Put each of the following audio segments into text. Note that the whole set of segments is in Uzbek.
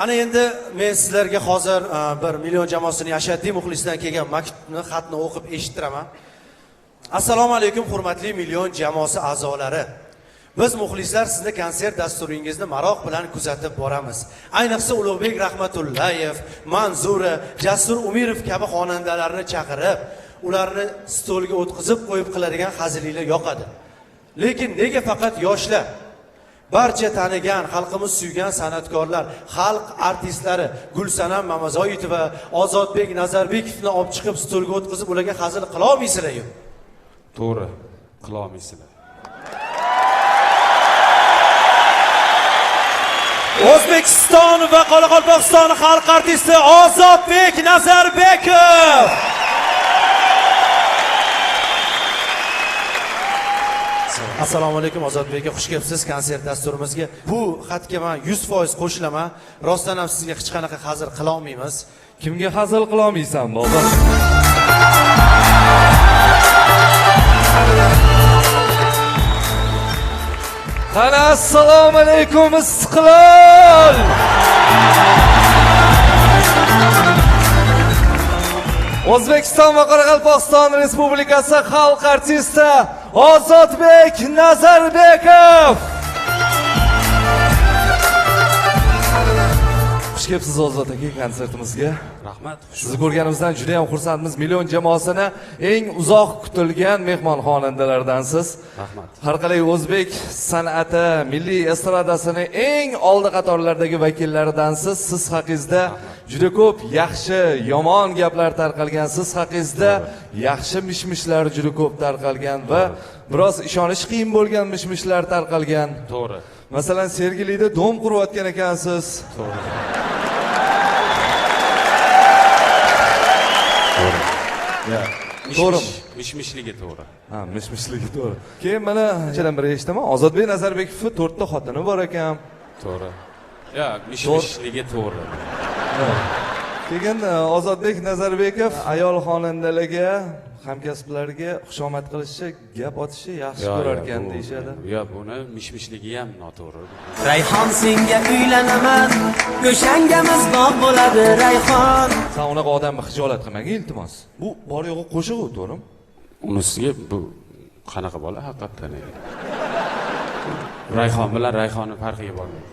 Ana endi men sizlarga hozir 1 million jamoasining ashaddiy muxlisidan kelgan maktubni, xatni o'qib eshittiraman. Assalomu alaykum hurmatli million jamoasi a'zolari. Biz muxlislar sizni konsert dasturingizni maroq bilan kuzatib boramiz. Ayniqsa Ulug'bek Rahmatullayev, Manzura, Jasur Umirov kabi xonandalarni chaqirib, ularni stolga o'tkazib qo'yib qiladigan hazilliklar yoqadi. Lekin nega faqat yoshlar? Barcha tanigan, xalqimiz suygan san'atkorlar, xalq artistlari Gulsanam Mamazoitova, Ozodbek Nazarbekovni olib chiqib stolga o'tkazib ularga hazil qila olmaysizlar-ku. To'g'ri, qila olmaysizlar. O'zbekiston va Qoraqalpog'iston xalq artisti Ozodbek Nazarbekov. Assalomu alaykum Ozodbek aka, xush kelibsiz konsert dasturimizga. Bu xatga men 100% qo'shilaman. Rostdan ham sizga hech qanaqa hazil qila olmaymiz. Kimga hazil qila olmaysan, bobo? Qani assalomu alaykum Istiqlol. O'zbekiston va Qoraqalpog'iston Respublikasi xalq artisti Ozodbek Nazarbekov. Xush kelibsiz Ozod aka konsertimizga. Rahmat. Sizni ko'rganimizdan juda ham xursandmiz. Million jamoasini eng uzoq kutilgan mehmonxonandalardansiz. Rahmat. Har qalay o'zbek san'ati, milliy estradasining eng oldi qatorlardagi vakillaridansiz. Siz haqingizda juda ko'p yaxshi, yomon gaplar tarqalgan. Siz haqingizda yaxshi mishmishlar juda ko'p tarqalgan va biroz ishonish qiyin bo'lgan mishmishlar tarqalgan. To'g'ri. Masalan, Sergelida dom qurayotgan ekansiz. To'g'ri. Ya, to'g'rimi? Mishmishligi to'g'ri. Ha, mishmishligi to'g'ri. Keyin mana anchadan beri eshitaman, Ozodbek Nazarbekovning 4 ta xotini bor ekan. To'g'ri. Ya, mishmishligi to'g'ri. Keyin Ozodbek Nazarbekov ayol xonandalarga, hamkasblariga xushomad qilishni, gap otishni yaxshi ko'rar ekan deyshadi. Ya, buni mishmishligi ham noto'g'ri. Rayhon senga uylanaman, go'shangamiz bog' bo'ladi Rayhon. Sen unaqa odamni xijolat qilmagin, iltimos. Bu bor yo'g'i qo'shig'i, to'g'rimi? Unisiga bu qanaqa bola haqiqatdan. Rayhon bilan Rayhonning farqiga bormaydi.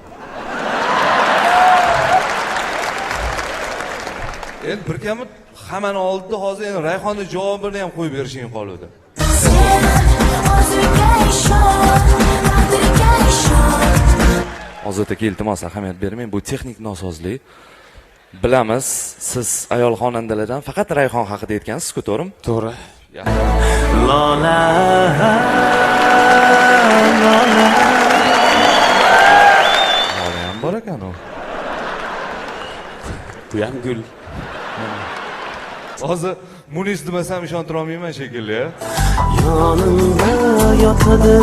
Endi bir kami hammani oldida hozir endi Rayhonning javobini ham qo'yib berishing qoluvdi. Ozod aka, iltimos ahamiyat bermang, bu texnik nosozlik. Bilamiz, siz ayol xonandalardan faqat Rayhon haqida aytgansiz-ku, to'g'rimi? To'g'ri. Lola ham bor ekan u. Bu ham gul. Hozir Munis demasam ishontira olmayman shekilli. yonimda yotadi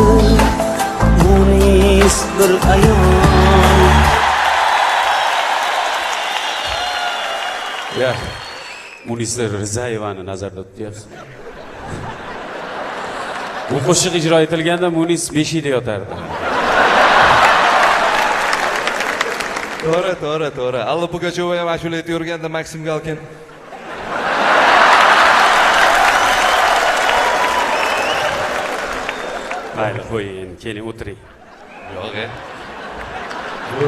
Munis bir ayol. Ya, Munisa Rizayevani nazarda tutyapsiz. Bu qo'shiq ijro etilganda Munis beshikda yotardi. To'g'ri. Alla Pugacheva ham ashula aytib Maksim Galkin. Mayli, qo'ying, keling o'tiring. Yo'q. Bu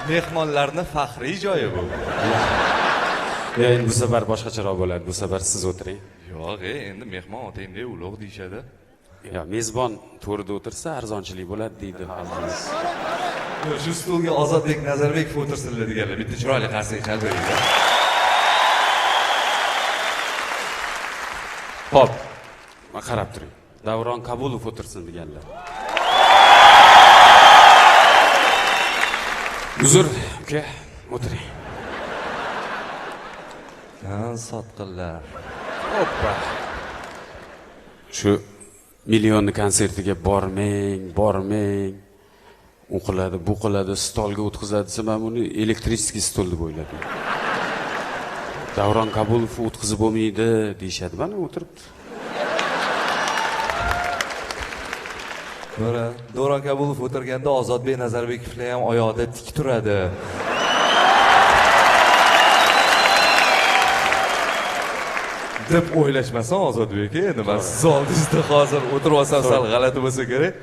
mehmonlarning faxriy joyi bu. Ya, endi bu safar boshqacharoq bo'ladi. Bu safar siz o'tiring. Yo'q, endi mehmon otangday ulug' deyshadi. Ya, mezbon to'rida o'tirsa arzonchilik bo'ladi deydi xalqimiz. Shu stulga Ozodbek Nazarbekov o'tirsinlar deganlar. Bitta chiroyli qarsak chal beringlar. Xo'p. Men qarab turing. Davron Kabulov o'tirsin deganlar. Uzr, uka, o'tiring. Sotqinlar. Hoppa. Shu millionni konsertiga bormang. U qiladi, bu qiladi, stolga o'tkazadi desa, men buni elektriskiy stol deb o'yladim. Davron Kabulov o'tkazib bo'lmaydi deyshadi. Mana o'tiribdi. Mana Davron Kabulov o'tirganda Ozodbek Nazarbekovlar ham oyoqda tik turadi. deb o'ylashmasan Ozodbek, endi men siz oldingizda hozir o'tirib olsam sal g'alati bo'lsa kerak.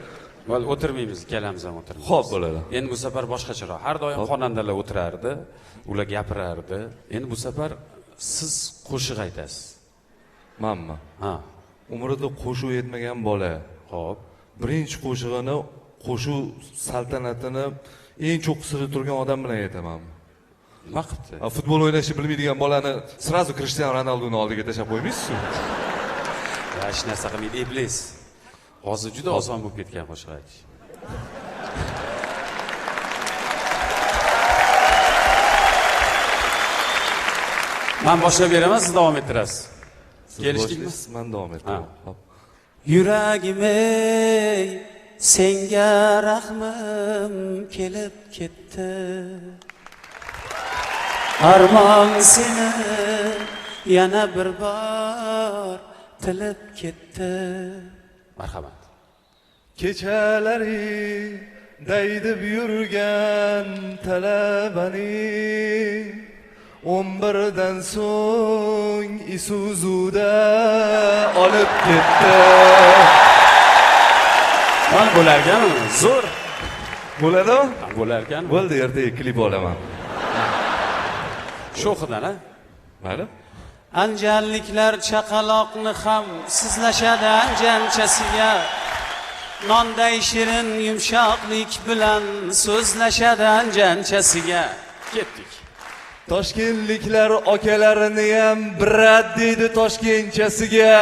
Val o'tirmaymiz, ikkalamiz ham o'tirmaymiz. Xo'p bo'ladi. Endi bu safar boshqacharoq. Har doim xonandalar o'tirardi, ular gapirardi. Endi bu safar siz qo'shiq aytasiz. Menmi? Ha. Umrida qo'shuv yetmagan bola. Xo'p. Birinchi qo'shig'ini, qo'shuv saltanatini eng cho'qqisida turgan odam bilan aytaman. Nima qilibdi? Futbol o'ynashni bilmaydigan bolani srazu Cristiano Ronaldoning oldiga tashlab qo'ymaysiz-ku. Ya hech narsa qilmaydi, iblis. Hozir juda oson bo'lib ketgan qo'shiq aytish. Men boshlab beraman, siz davom ettirasiz. Kelishdikmi? Men davom etaman. Xo'p. Yuragim ey, senga rahmim kelib ketdi. Armon seni yana bir bor tilib ketdi. Marhamat. Kechalari daydib yurgan talabani 11dan so'ng Isuzuda olib ketdi. Mana bo'larkanmi? Zo'r. Bo'ladimi? Bo'larkan. Bo'ldi, ertaga klip olaman. Sho'xidan, ha? Mayli. Anjanliklar chaqaloqni ham sizlashadi anjanchasiga. Nonday shirin yumshoqlik bilan so'zlashadi anjanchasiga. Ketdik. Toshkentliklar akalarini ham brat deydi toshkentchasiga.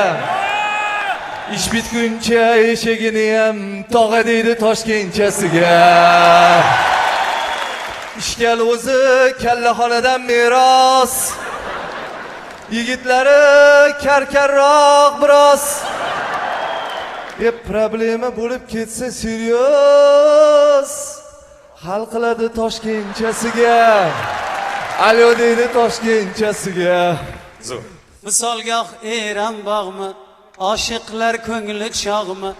Ish bitguncha eshigini ham tog'a deydi toshkentchasiga. Ishkal o'zi kallaxonadan meros. Yigitlari karkarroq biroz. Problema bo'lib ketsa serios. Hal qiladi toshkentchasiga. Alo deydi toshkentchasiga. Zo'r. Misolgoh eram bog'mi, oshiqlar ko'ngli chog'mi,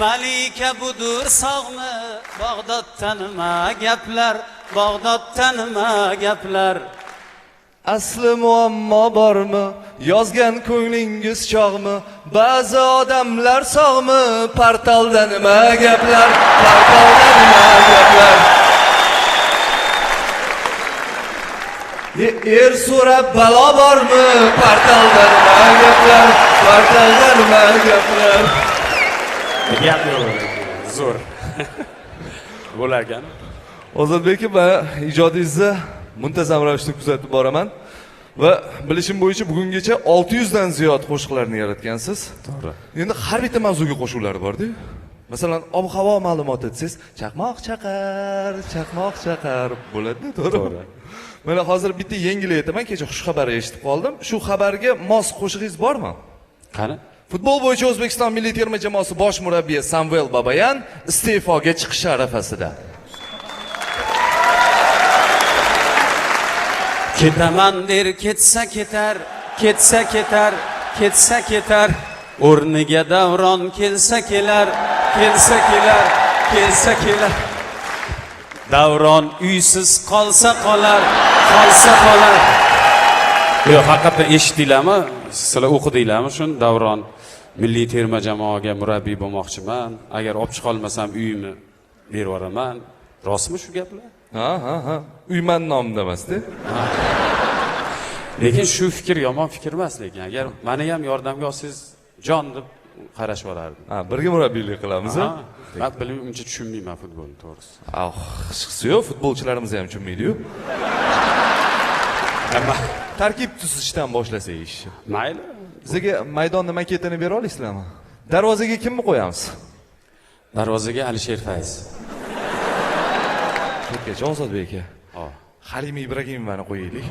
malika budur sog'mi, Bag'doddan nima gaplar, Bag'doddan nima gaplar. Asli muammo bormi? Yozgan ko'nglingiz chog'mi? Ba'zi odamlar sog'mi? Portalda nima gaplar? Portalda nima gaplar? Er so'rab balo bormi? Portalda nima gaplar? Portalda nima gaplar? Gap yo'q. Zo'r. Bo'larkan. Ozodbek, men ijodingizni muntazam ravishda kuzatib boraman va bilishim bo'yicha bugungacha 600 dan ziyod qo'shiqlarni yaratgansiz. To'g'ri. Endi har bitta mavzuga qo'shuvlar bor-da. Masalan, ob-havo ma'lumoti desangiz, chaqmoq chaqar, chaqmoq chaqar bo'ladi, to'g'ri? Mana hozir bitta yengil aytaman, kecha xush xabar eshitib qoldim. Shu xabarga mos qo'shig'ingiz bormi? Qani? Futbol bo'yicha O'zbekiston milliy terma jamoasi bosh murabbiyi Samvel Babayan iste'foga chiqish arafasida. Ketaman der ketsa ketar, ketsa ketar, ketsa ketar. O'rniga davron kelsa kelar, kelsa kelar, kelsa kelar. Davron uysiz qolsa qolar, qolsa qolar. Yo'q, haqiqatdan eshitdinglarmi? Sizlar o'qidinglarmi shuni? Davron milliy terma jamoaga murabbiy bo'lmoqchiman. Agar olib chiqa olmasam uyimni berib yuboraman. Rostmi shu gaplar? Ha. Uyman nomida emas-da. Lekin shu fikr yomon fikr emas, lekin agar meni ham yordamga olsangiz jon deb qarashib olardim. Birga murabbiylik qilamiz. Men bilmayman, uncha tushunmayman futbolni, to'g'risi. Hech yo'q, futbolchilarimiz ham tushunmaydi-yu. Tarkib tuzishdan boshlasak ishni. Mayli. Bizga maydonni maketini bera olasizlarmi? Darvozaga kimni qo'yamiz? Darvozaga Alisher Fayz. Ketgacha Ozodbek aka. Halima Ibragimovani qo'yaylik.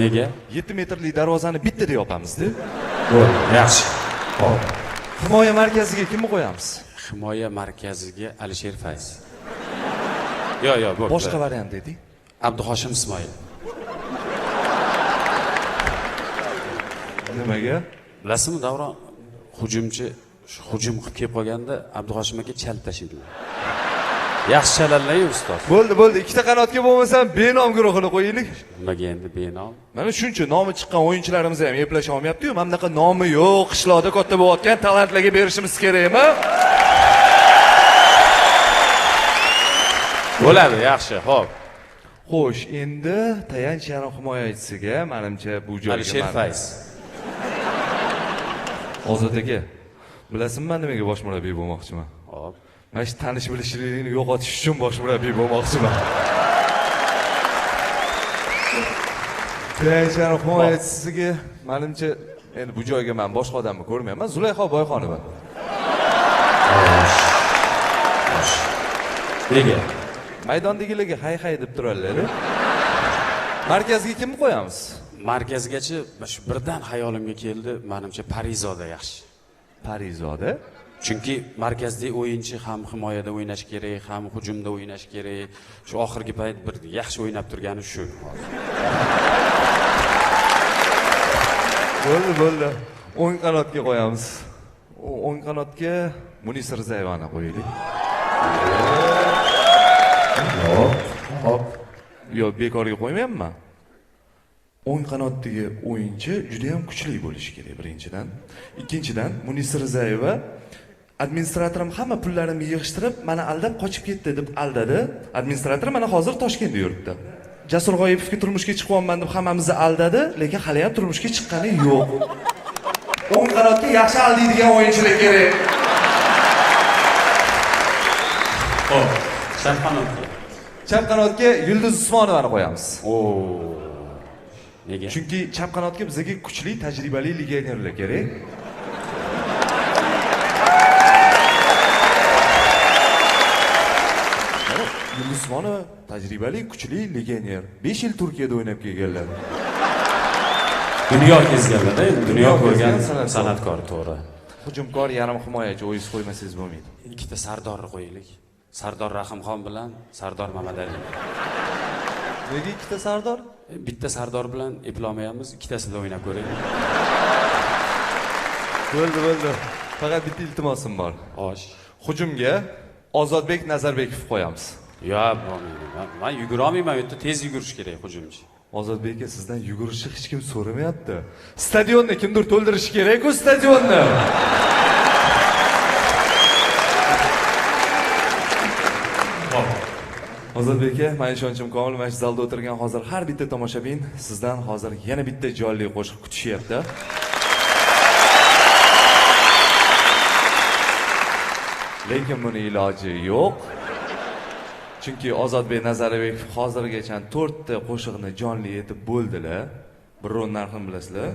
Nega? 7 metrlik darvozani bittada yopamiz-da. Bo'ldi, yaxshi. Xo'p. Himoya markaziga kimni qo'yamiz? Himoya markaziga Alisher Fayz. Yo'q, bo'ldi. Boshqa variant eding. Abduhoshim Ismoil. Nimaga? Bilasizmi, Davron hujumchi shu hujum qilib kelib qolganda Abduhoshim aka chal tashlaydilar. Yaxshi chalarlar-yu ustoz. Bo'ldi, ikkita qanotga bo'lmasam Benom guruhini qo'yaylik. Nimaga endi Benom? Mana shuncha nomi chiqqan o'yinchilarimiz ham eplasha olmayapti-yu. Mana bunaqa nomi yo'q, qishloqda katta bo'layotgan talantlarga berishimiz kerakmi? Bo'ladi, yaxshi, xo'p. Xo'sh, endi tayanch yarim himoyachisiga menimcha bu joyga Alisher Fayz. Ozod aka, bilasizmi men nimaga bosh murabbiy bo'lmoqchiman? Hop. Mana shu tanish bilishlikni yo'qotish uchun bosh murabbiy bo'lmoqchiman. Tayanch yarim himoyachisiga menimcha endi bu joyga men boshqa odamni ko'rmayapman. Zulayho Boyxonova. Nega? Maydondagilarga hay deb turadilar. Markazga kimni qo'yamiz? Markazgacha shu birdan hayolimga keldi, menimcha Parizoda yaxshi. Parizoda? Chunki markazdagi o'yinchi ham himoyada o'ynash kerak, ham hujumda o'ynash kerak. Shu oxirgi payt bir yaxshi o'ynab turgani shu. Bo'ldi. O'ng qanotga qo'yamiz. O'ng qanotga Munisa Rizayevani qo'yaylik. Hop. Yo, bekorga qo'ymayapman. O'ng qanotdagi o'yinchi juda ham kuchli bo'lishi kerak birinchidan. Ikkinchidan Munisa Rizayeva administratorim hamma pullarimni yig'ishtirib, meni aldab qochib ketdi deb aldadi. Administrator mana hozir Toshkentda yuribdi. Jasur G'oyipovga turmushga chiqyapman deb hammamizni aldadi, lekin hali ham turmushga chiqqani yo'q. O'ng qanotga yaxshi aldaydigan o'yinchilar kerak. Xo'p, chap qanotga. Chap qanotga Yulduz Usmonovani qo'yamiz. Nega? Chunki chap qanotga bizga kuchli, tajribali legionerlar kerak. Yulduz Usmonova tajribali, kuchli legioner. 5 yil Turkiyada o'ynab kelganlar. Dunyo kezganlar-da, dunyo ko'rgan san'atkor, to'g'ri. Hujumkor, yarim himoyachi o'yinchi qo'ymasangiz bo'lmaydi. Ikkita Sardorni qo'yaylik. Sardor Rahimxon bilan Sardor Mamadali. Nega ikkita Sardor? Bitta Sardor bilan eplolmayapmiz, ikkitasida o'ynab ko'raylik. Bo'ldi. Faqat bitta iltimosim bor. Xo'sh. Hujumga Ozodbek Nazarbekov qo'yamiz. Yo, bo'lmaydi. Men yugura olmayman, u yerda tez yugurish kerak hujumchi. Ozodbek aka, sizdan yugurishni hech kim so'ramayapti. Stadionni kimdir to'ldirishi kerak-ku, stadionni. Ozodbek aka, men ishonchim komil, mana shu zalda o'tirgan hozir har bitta tomoshabin sizdan hozir yana bitta jonli qo'shiq kutishyapti. Lekin buni iloji yo'q. Chunki Ozodbek Nazarbekov hozirgacha 4 ta qo'shiqni jonli etib bo'ldilar. Birov narxini bilasizlar.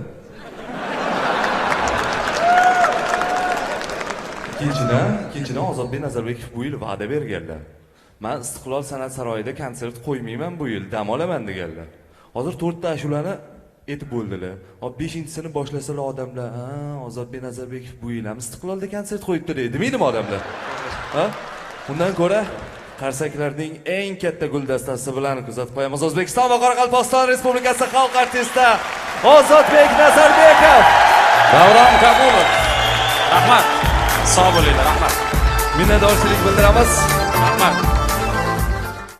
Ikkinchidan Ozodbek Nazarbekov bu yil va'da berganlar. Men Istiqlol san'at saroyida konsert qo'ymayman bu yil, dam olaman deganlar. Hozir 4 ta ashulani etib bo'ldilar. Hop 5-sini boshlasalar odamlar, Ozodbek Nazarbekov bu yil ham Istiqlolda konsert qo'yibdi deydimi odamlar? Ha? Undan ko'ra Qarsaklarning eng katta guldastasi bilan kuzatib qo'yamiz. O'zbekiston va Qoraqalpog'iston Respublikasi xalq artisti Ozodbek Nazarbekov. Davron Kabulov. Rahmat. Sog' bo'linglar, rahmat. Minnatdorchilik bildiramiz. Rahmat.